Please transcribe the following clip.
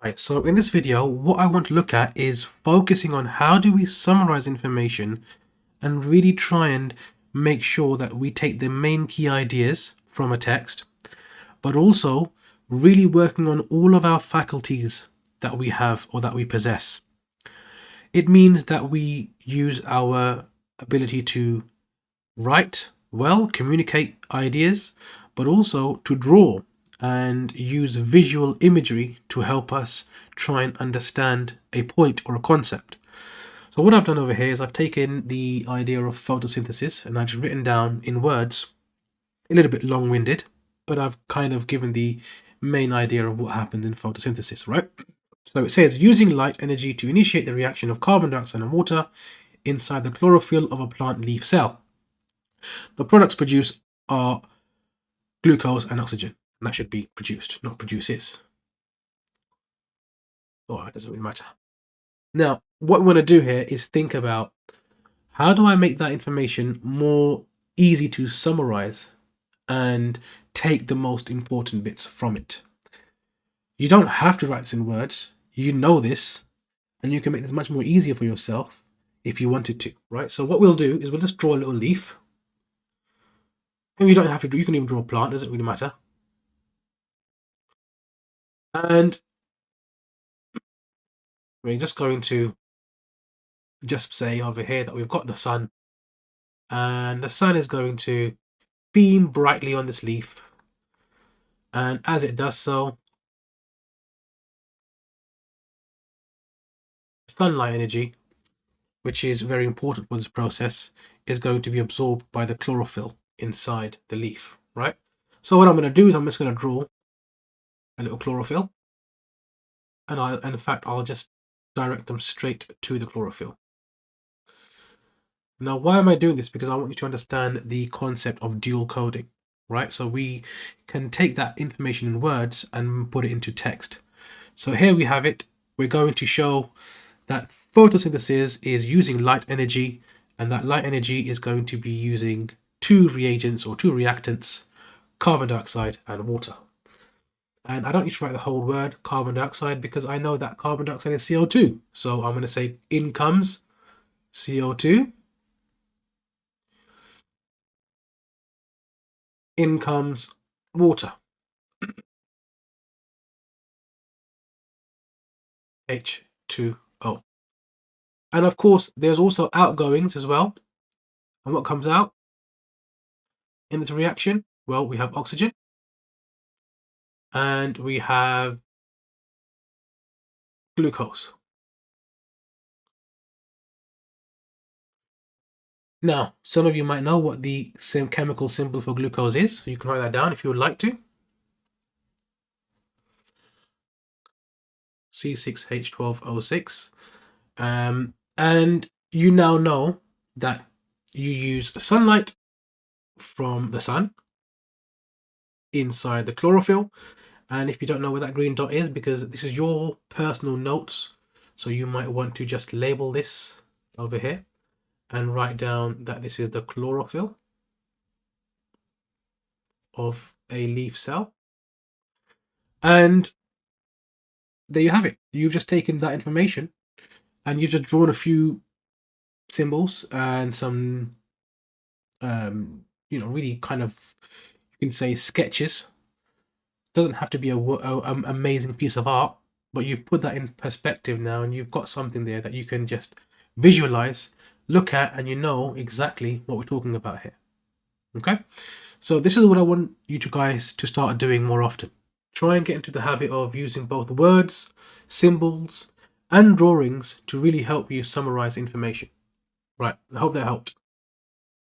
Right, so in this video, what I want to look at is focusing on how do we summarize information and really try and make sure that we take the main key ideas from a text, but also really working on all of our faculties that we have or that we possess. It means that we use our ability to write well, communicate ideas, but also to draw and use visual imagery to help us try and understand a point or a concept. So what I've done over here is I've taken the idea of photosynthesis and I've just written down in words, a little bit long-winded, but I've kind of given the main idea of what happens in photosynthesis, right? So it says, using light energy to initiate the reaction of carbon dioxide and water inside the chlorophyll of a plant leaf cell. The products produced are glucose and oxygen. And that should be produced, not produces. Oh, it doesn't really matter. Now, what we want to do here is think about how do I make that information more easy to summarize and take the most important bits from it. You don't have to write this in words. You know this, and you can make this much more easier for yourself if you wanted to, right? So what we'll do is we'll just draw a little leaf. And you don't have to do, you can even draw a plant, doesn't really matter. And we're just going to just say over here that we've got the sun, and the sun is going to beam brightly on this leaf, and as it does so, sunlight energy, which is very important for this process, is going to be absorbed by the chlorophyll inside the leaf, right? So what I'm going to do is I'm just going to draw a little chlorophyll, and in fact I'll just direct them straight to the chlorophyll. Now, why am I doing this? Because I want you to understand the concept of dual coding, right? So we can take that information in words and put it into text. So here we have it. We're going to show that photosynthesis is using light energy, and that light energy is going to be using two reagents or two reactants, carbon dioxide and water. And I don't need to write the whole word carbon dioxide because I know that carbon dioxide is CO2. So I'm going to say in comes CO2. In comes water, H2O. And of course, there's also outgoings as well. And what comes out in this reaction? Well, we have oxygen and we have glucose. Now, some of you might know what the same chemical symbol for glucose is, so you can write that down if you would like to. C6H12O6. And you now know that you use sunlight from the sun inside the chlorophyll. And if you don't know where that green dot is, because this is your personal notes, so you might want to just label this over here and write down that this is the chlorophyll of a leaf cell. And there you have it. You've just taken that information and you've just drawn a few symbols and some, really kind of, you can say sketches. Doesn't have to be a amazing piece of art, but you've put that in perspective now and you've got something there that you can just visualize, look at, and you know exactly what we're talking about here. Okay, so this is what I want you guys to start doing more often. Try and get into the habit of using both words, symbols, and drawings to really help you summarize information. Right, I hope that helped.